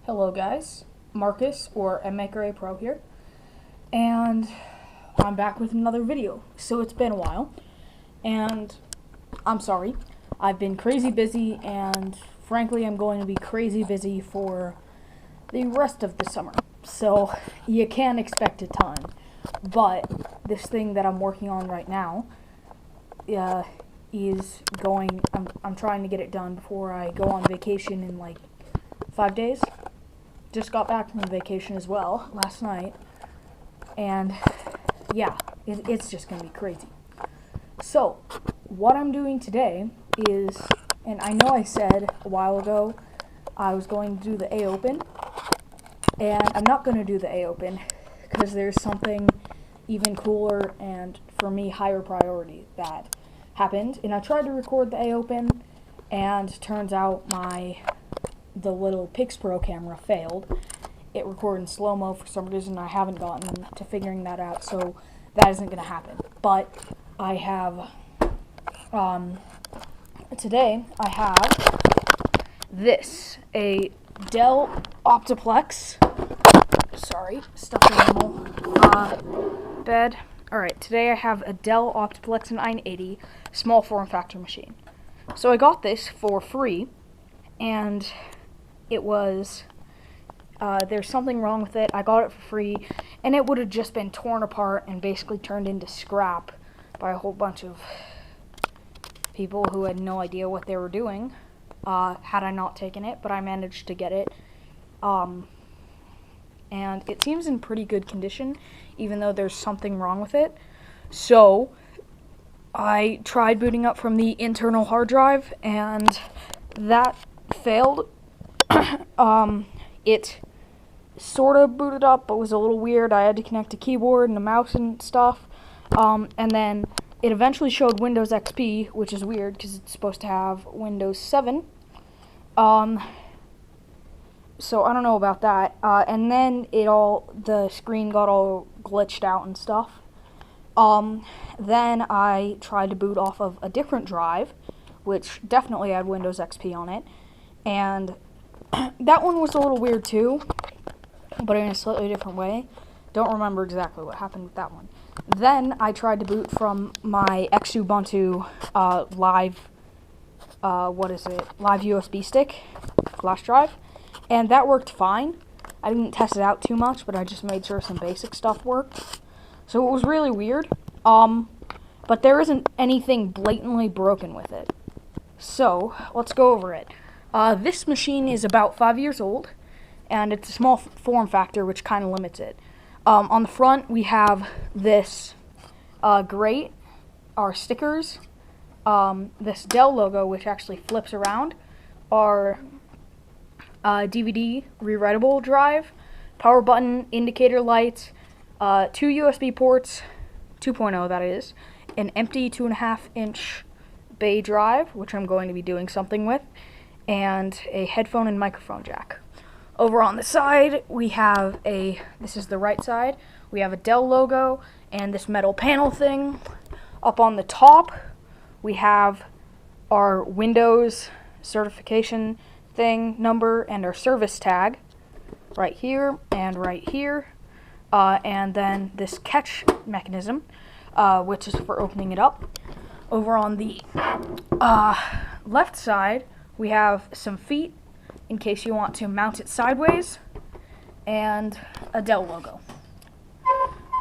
Hello guys, Marcus or MMaker Pro here, and I'm back with another video. So it's been a while, and I'm sorry, I've been crazy busy, and frankly I'm going to be crazy busy for the rest of the summer. So you can't expect a ton, but this thing that I'm working on right now is going, I'm trying to get it done before I go on vacation in like 5 days. Just got back from vacation as well last night, and yeah, it's just gonna be crazy. So what I'm doing today is, and I know I said a while ago I was going to do the A-Open, and I'm not going to do the A-Open because there's something even cooler and for me higher priority that happened. And I tried to record the A-Open, and turns out the little Pix Pro camera failed. It recorded in slow-mo for some reason. I haven't gotten to figuring that out, so that isn't going to happen. But I have, today I have this, a Dell Optiplex, sorry, stuffed animal, bed. Alright, today I have a Dell Optiplex 980 small form factor machine. So I got this for free, and it was, there's something wrong with it. I got it for free, and it would have just been torn apart and basically turned into scrap by a whole bunch of people who had no idea what they were doing, had I not taken it, but I managed to get it. And it seems in pretty good condition, even though there's something wrong with it. So I tried booting up from the internal hard drive, and that failed. It sort of booted up, but was a little weird. I had to connect a keyboard and a mouse and stuff. And then it eventually showed Windows XP, which is weird because it's supposed to have Windows 7. So I don't know about that. And then the screen got all glitched out and stuff. Then I tried to boot off of a different drive, which definitely had Windows XP on it, and that one was a little weird too, but in a slightly different way. Don't remember exactly what happened with that one. Then I tried to boot from my Xubuntu live USB stick flash drive, and that worked fine. I didn't test it out too much, but I just made sure some basic stuff worked. So it was really weird, but there isn't anything blatantly broken with it. So let's go over it. This machine is about 5 years old, and it's a small form factor, which kind of limits it. On the front, we have this grate, our stickers, this Dell logo, which actually flips around, our DVD rewritable drive, power button, indicator lights, 2 USB ports, 2.0 that is, an empty 2.5-inch bay drive, which I'm going to be doing something with, and a headphone and microphone jack. Over on the side, we have this is the right side, we have a Dell logo and this metal panel thing. Up on the top, we have our Windows certification thing number and our service tag right here and right here. And then this catch mechanism, which is for opening it up. Over on the left side, we have some feet in case you want to mount it sideways, and a Dell logo.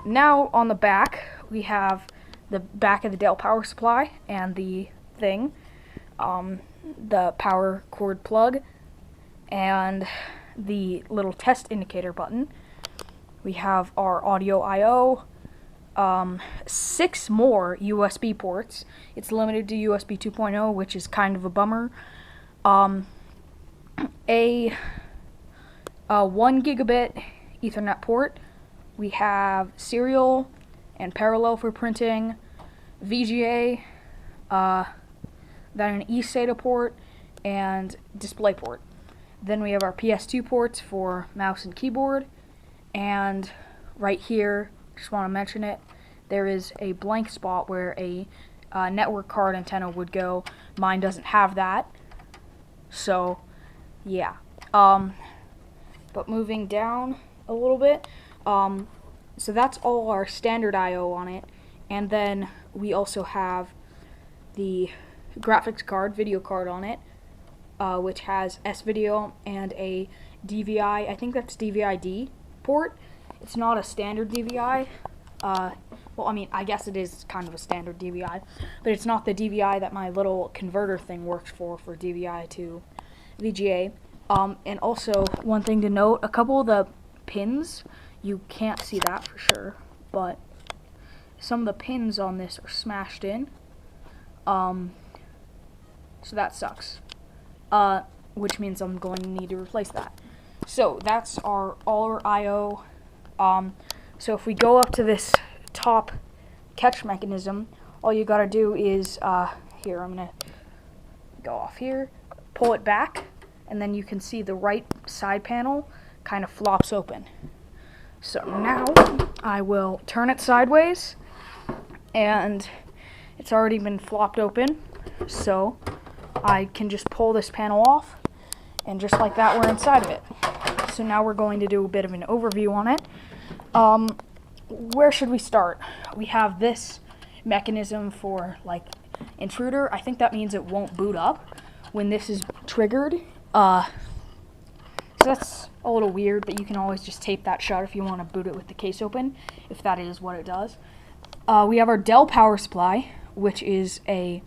Now on the back, we have the back of the Dell power supply and the thing, the power cord plug, and the little test indicator button. We have our audio I/O, 6 more USB ports. It's limited to USB 2.0, which is kind of a bummer. A 1 gigabit Ethernet port. We have serial and parallel for printing, VGA, then an eSATA port, and display port. Then we have our PS2 ports for mouse and keyboard, and right here, just want to mention it, there is a blank spot where a network card antenna would go. Mine doesn't have that, so yeah. But moving down a little bit, so that's all our standard I/O on it, and then we also have the graphics card, video card on it, which has S-Video and a DVI, I think that's DVI-D port. It's not a standard DVI. Well, I mean, I guess it is kind of a standard DVI, but it's not the DVI that my little converter thing works for DVI to VGA. And also, one thing to note, a couple of the pins, you can't see that for sure, but some of the pins on this are smashed in. So that sucks. Which means I'm going to need to replace that. So that's all our I/O. So if we go up to this top catch mechanism, all you gotta do is, here, I'm gonna go off here, pull it back, and then you can see the right side panel kind of flops open. So now I will turn it sideways, and it's already been flopped open, so I can just pull this panel off, and just like that, we're inside of it. So now we're going to do a bit of an overview on it. Where should we start? We have this mechanism for, like, intruder. I think that means it won't boot up when this is triggered. So that's a little weird, but you can always just tape that shut if you want to boot it with the case open, if that is what it does. We have our Dell power supply, which is a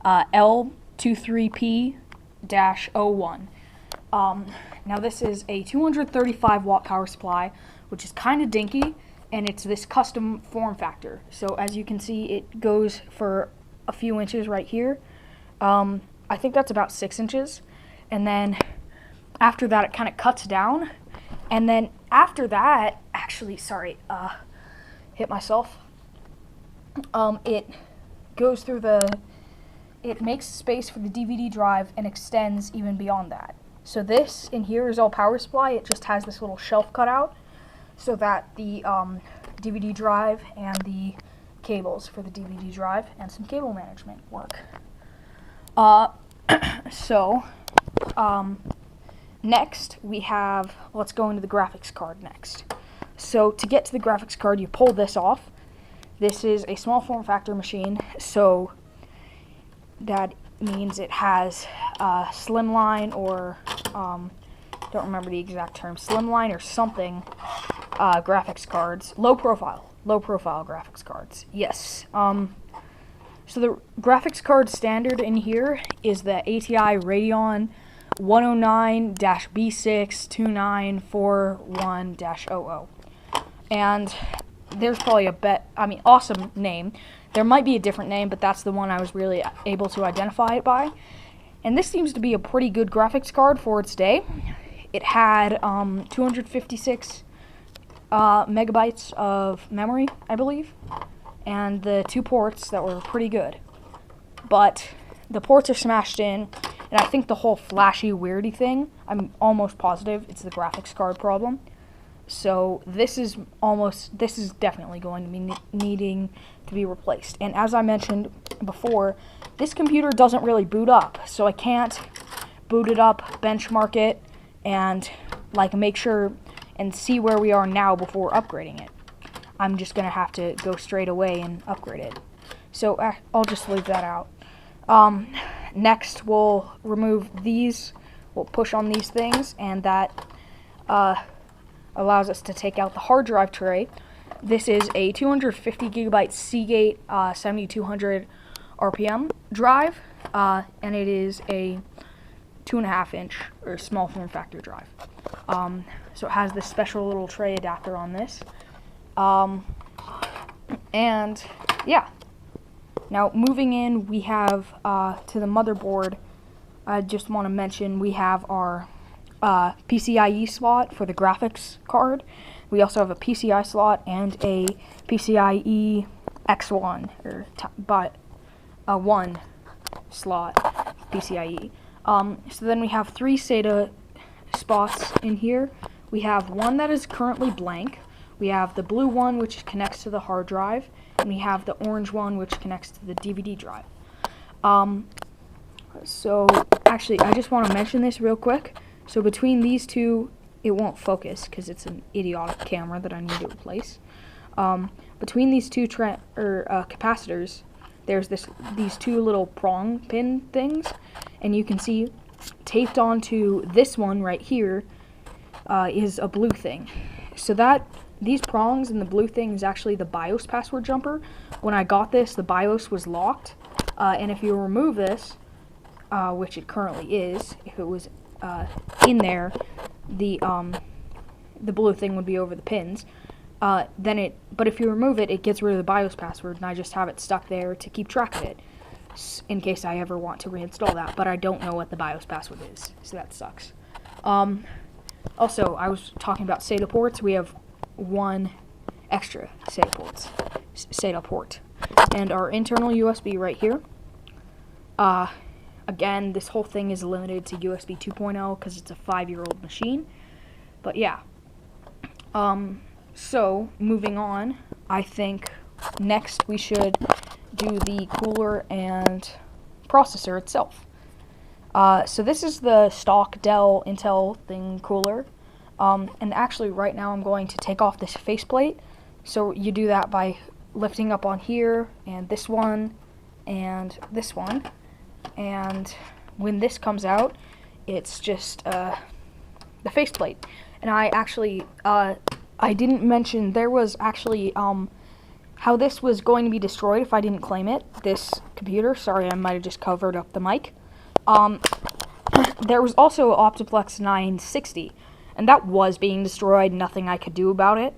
L23P-01. Now this is a 235 watt power supply, which is kind of dinky, and it's this custom form factor. So as you can see, it goes for a few inches right here. I think that's about 6 inches. And then after that, it kind of cuts down. And then after that, actually, sorry, hit myself. It goes through it makes space for the DVD drive and extends even beyond that. So this in here is all power supply. It just has this little shelf cut out so that the DVD drive and the cables for the DVD drive and some cable management work. Next we have, let's go into the graphics card next. So to get to the graphics card, you pull this off. This is a small form factor machine, so that means it has slimline or don't remember the exact term, slimline or something graphics cards, low profile graphics cards. Yes. So the graphics card standard in here is the ATI Radeon 109-B62941-00. And there's probably awesome name. There might be a different name, but that's the one I was really able to identify it by. And this seems to be a pretty good graphics card for its day. It had 256 megabytes of memory, I believe, and the 2 ports that were pretty good. But the ports are smashed in, and I think the whole flashy, weirdy thing, I'm almost positive it's the graphics card problem. So this is definitely going to be needing to be replaced. And as I mentioned before, this computer doesn't really boot up, so I can't boot it up, benchmark it, and like make sure and see where we are now before upgrading it. I'm just gonna have to go straight away and upgrade it. So I'll just leave that out. Next we'll remove these, we'll push on these things, and that allows us to take out the hard drive tray. This is a 250 gigabyte Seagate 7200 RPM drive, and it is a 2.5 inch or small form factor drive. So it has this special little tray adapter on this. And yeah. Now moving in, we have to the motherboard. I just want to mention we have our PCIe slot for the graphics card. We also have a PCI slot and a PCIe X1 or a 1 slot PCIe. So then we have 3 SATA spots in here. We have one that is currently blank. We have the blue one, which connects to the hard drive, and we have the orange one, which connects to the DVD drive. So actually, I just want to mention this real quick. So between these two it won't focus because it's an idiotic camera that I need to replace. Between these two capacitors, there's these two little prong pin things, and you can see taped onto this one right here is a blue thing. So these prongs and the blue thing is actually the BIOS password jumper. When I got this, the BIOS was locked, and if you remove this, which it currently is, if it was in there, the blue thing would be over the pins. But if you remove it, it gets rid of the BIOS password, and I just have it stuck there to keep track of it, in case I ever want to reinstall that. But I don't know what the BIOS password is, so that sucks. Also, I was talking about SATA ports. We have one extra SATA port, and our internal USB right here. Again, this whole thing is limited to USB 2.0 because it's a 5-year-old machine. But yeah. So, moving on, I think next we should do the cooler and processor itself. So this is the stock Dell Intel thing cooler. And actually right now I'm going to take off this faceplate. So you do that by lifting up on here, and this one, and this one. And when this comes out, it's just the faceplate. And I actually, I didn't mention there was actually how this was going to be destroyed if I didn't claim it. This computer, sorry, I might have just covered up the mic. There was also an Optiplex 960, and that was being destroyed, nothing I could do about it.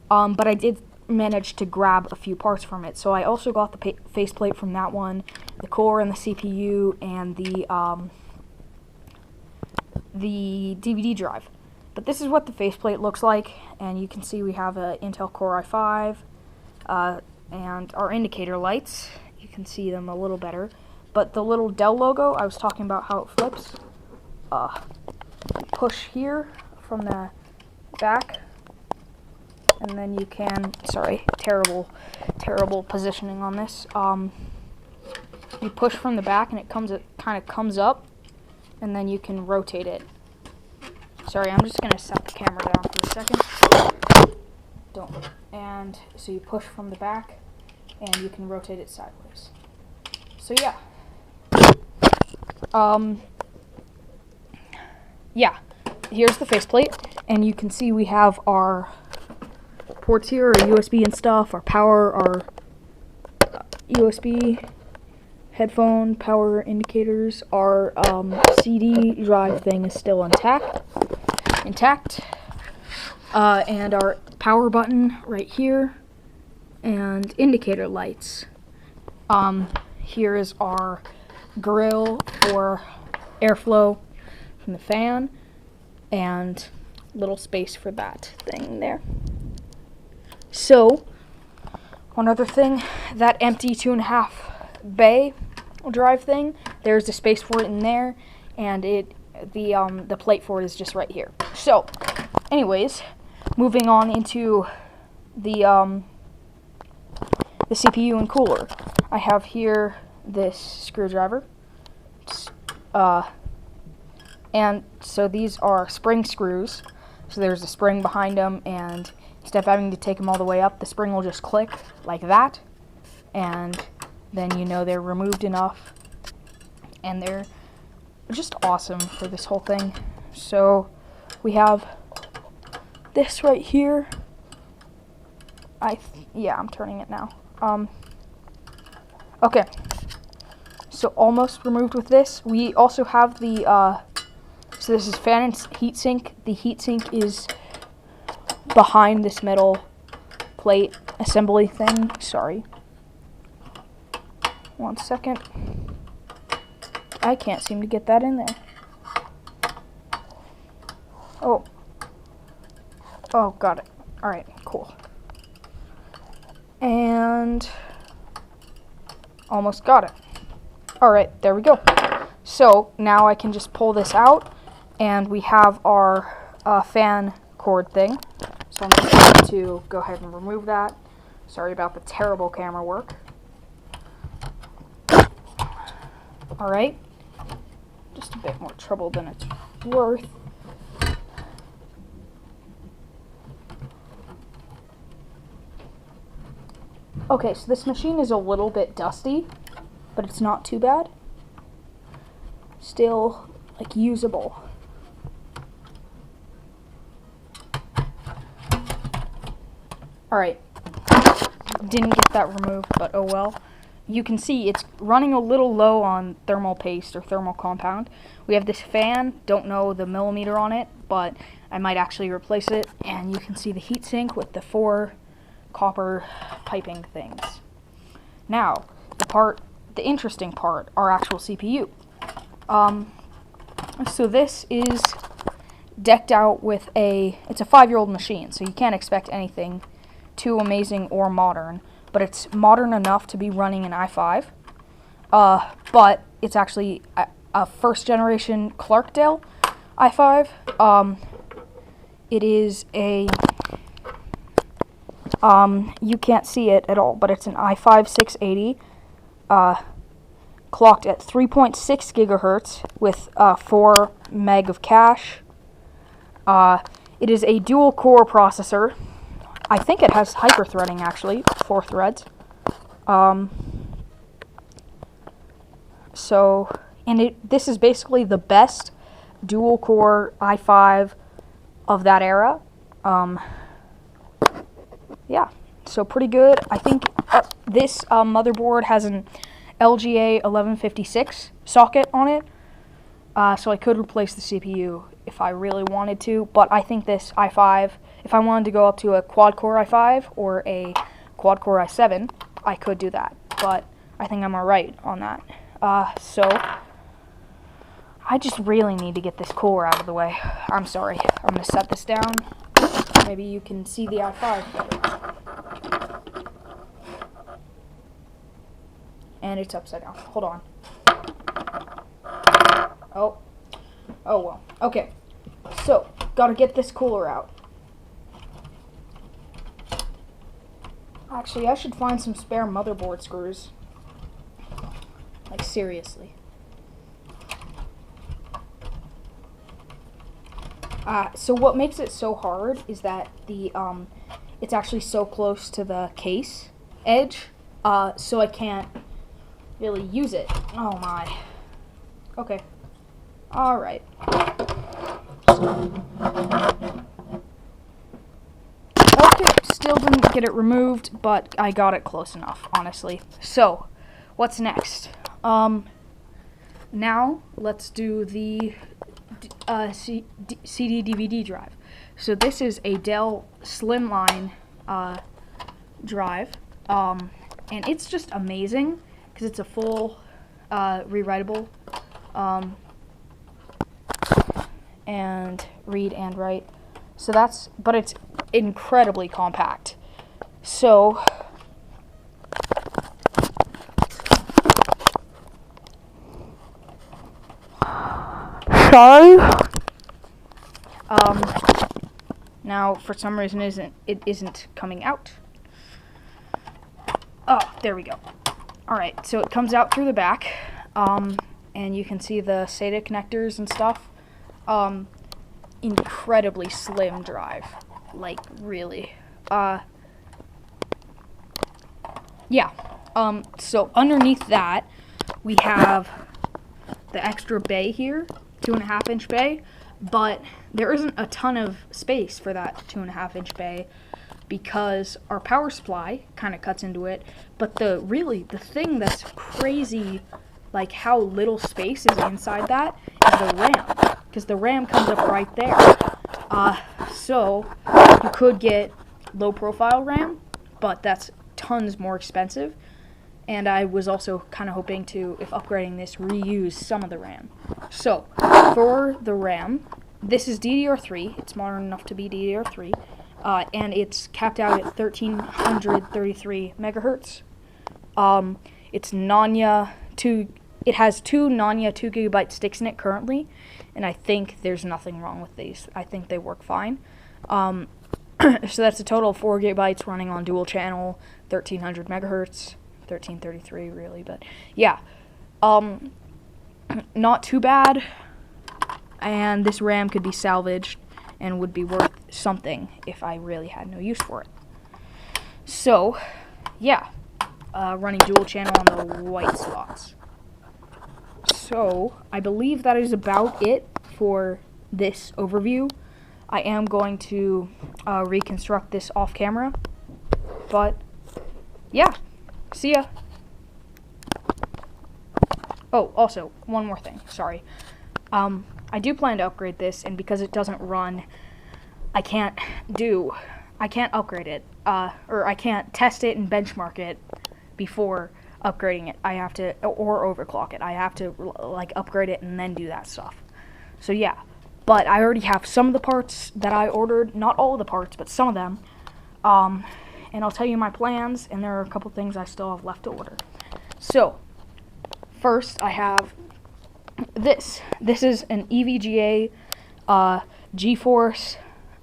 But I did manage to grab a few parts from it. So I also got the faceplate from that one, the core and the CPU, and the DVD drive. But this is what the faceplate looks like, and you can see we have an Intel Core i5, and our indicator lights. You can see them a little better. But the little Dell logo, I was talking about how it flips. Push here from the back, and then you can, sorry, terrible positioning on this. You push from the back and it kind of comes up, and then you can rotate it. Sorry, I'm just gonna set the camera down for a second. And so you push from the back, and you can rotate it sideways. So yeah. Yeah, here's the faceplate, and you can see we have our ports here, our USB and stuff, our power, our USB, headphone, power indicators, our CD drive thing is still intact, and our power button right here, and indicator lights. Here is our grill for airflow from the fan, and little space for that thing there. So, one other thing, that empty 2.5 bay drive thing, there's a space for it in there, and the plate for it is just right here. So, anyways, moving on into the CPU and cooler. I have here this screwdriver, and so these are spring screws. So there's a spring behind them, and instead of having to take them all the way up, the spring will just click like that, and then you know they're removed enough, and they're just awesome for this whole thing. So we have this right here. Yeah, I'm turning it now. Okay, so almost removed with this. We also have the so this is fan and heatsink. The heatsink is behind this metal plate assembly thing. Sorry. 1 second. I can't seem to get that in there. Oh, got it. Alright, cool. And almost got it. Alright, there we go. So now I can just pull this out, and we have our fan cord thing. So I'm just going to go ahead and remove that. Sorry about the terrible camera work. Alright, just a bit more trouble than it's worth. Okay, so this machine is a little bit dusty, but it's not too bad. Still, like, usable. Alright, didn't get that removed, but oh well. You can see it's running a little low on thermal paste or thermal compound. We have this fan, don't know the millimeter on it, but I might actually replace it, and you can see the heatsink with the 4 copper piping things. Now, the interesting part, our actual CPU. So this is decked out with it's a 5-year-old machine, so you can't expect anything too amazing or modern, but it's modern enough to be running an i5. But it's actually a first generation Dell i5. It is a you can't see it at all, but it's an i5 680 clocked at 3.6 gigahertz with 4 meg of cache. It is a dual core processor. I think it has hyper-threading, actually, 4 threads. This is basically the best dual-core i5 of that era. Yeah, so pretty good. I think this motherboard has an LGA 1156 socket on it, so I could replace the CPU if I really wanted to, but I think this i5, if I wanted to go up to a quad-core i5 or a quad-core i7, I could do that, but I think I'm alright on that. So, I just really need to get this cooler out of the way. I'm sorry. I'm going to set this down. Maybe you can see the i5 better. And it's upside down. Hold on. Oh well. Okay. So, gotta get this cooler out. Actually, I should find some spare motherboard screws. Like, seriously. So what makes it so hard is that it's actually so close to the case edge, so I can't really use it. Oh my. Okay. Alright. Okay, still didn't get it removed, but I got it close enough, honestly. So, what's next? Now, let's do the CD DVD drive. So this is a Dell Slimline drive, and it's just amazing because it's a full rewritable and read and write. So but it's incredibly compact. So now for some reason it isn't coming out. Oh, there we go. Alright, so it comes out through the back, and you can see the SATA connectors and stuff. Incredibly slim drive, like really. Yeah. So underneath that, we have the extra bay here, 2.5-inch bay, but there isn't a ton of space for that 2.5-inch bay because our power supply kind of cuts into it. But the thing that's crazy, like how little space is inside that, is the RAM, because the RAM comes up right there. So you could get low profile RAM, but that's tons more expensive. And I was also kind of hoping to, if upgrading this, reuse some of the RAM. So, for the RAM, this is DDR3. It's modern enough to be DDR3. And it's capped out at 1333 megahertz. It's Nanya 2. It has 2 Nanya 2 gigabyte sticks in it currently, and I think there's nothing wrong with these. I think they work fine. So that's a total of 4 gigabytes running on dual channel, 1300 megahertz. 1333 really, but yeah, not too bad, and this RAM could be salvaged and would be worth something if I really had no use for it. So yeah, running dual channel on the white slots. So I believe that is about it for this overview. I am going to reconstruct this off camera, but yeah, see ya. Oh, also, one more thing, sorry. I do plan to upgrade this, and because it doesn't run, I can't upgrade it, or I can't test it and benchmark it before upgrading it. I have to, or overclock it. I have to, like, upgrade it and then do that stuff. So yeah, but I already have some of the parts that I ordered, not all of the parts, but some of them, and I'll tell you my plans, and there are a couple things I still have left to order. So, first, I have this. This is an EVGA GeForce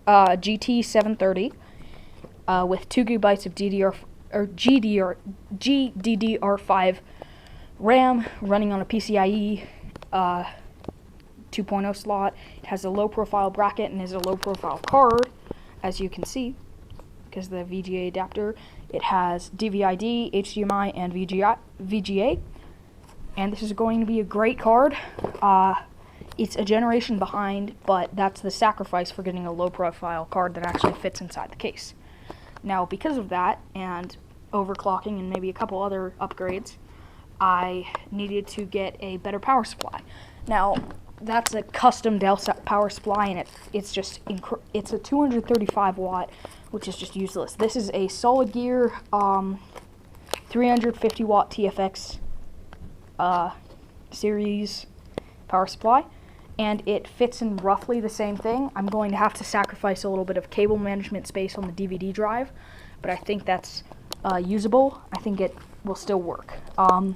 GT 730 with 2 GB of GDDR5 RAM, running on a PCIe 2.0 slot. It has a low profile bracket and is a low profile card, as you can see, because the VGA adapter. It has DVI-D, HDMI, and VGA. And this is going to be a great card. It's a generation behind, but that's the sacrifice for getting a low-profile card that actually fits inside the case. Now, because of that, and overclocking and maybe a couple other upgrades, I needed to get a better power supply. Now, that's a custom Dell power supply, and it's a 235 watt, which is just useless. This is a Solid Gear 350 watt TFX series power supply, and it fits in roughly the same thing. I'm going to have to sacrifice a little bit of cable management space on the DVD drive, but I think that's usable. I think it will still work. I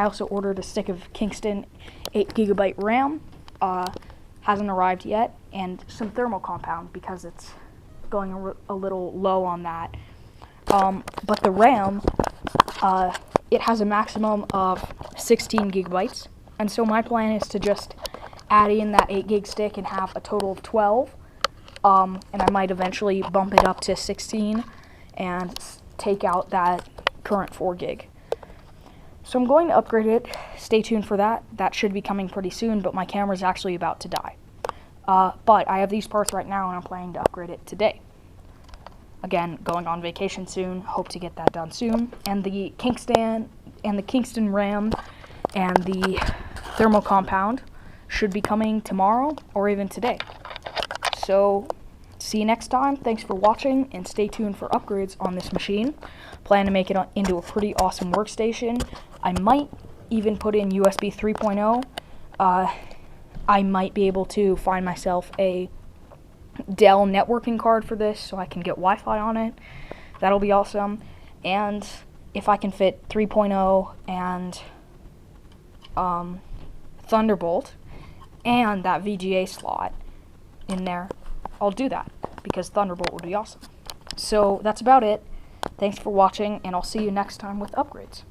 also ordered a stick of Kingston 8 GB RAM, hasn't arrived yet, and some thermal compound because it's going a little low on that. But the RAM, it has a maximum of 16 gigabytes, and so my plan is to just add in that 8 gig stick and have a total of 12, and I might eventually bump it up to 16 and take out that current 4 gig. So I'm going to upgrade it. Stay tuned for that. That should be coming pretty soon, but my camera's actually about to die. But I have these parts right now, and I'm planning to upgrade it today. Again, going on vacation soon, hope to get that done soon. And the Kingston RAM and the thermal compound should be coming tomorrow or even today. So, see you next time. Thanks for watching, and stay tuned for upgrades on this machine. Plan to make it into a pretty awesome workstation. I might even put in USB 3.0. I might be able to find myself a Dell networking card for this so I can get Wi-Fi on it. That'll be awesome. And if I can fit 3.0 and Thunderbolt and that VGA slot in there, I'll do that because Thunderbolt would be awesome. So that's about it. Thanks for watching, and I'll see you next time with upgrades.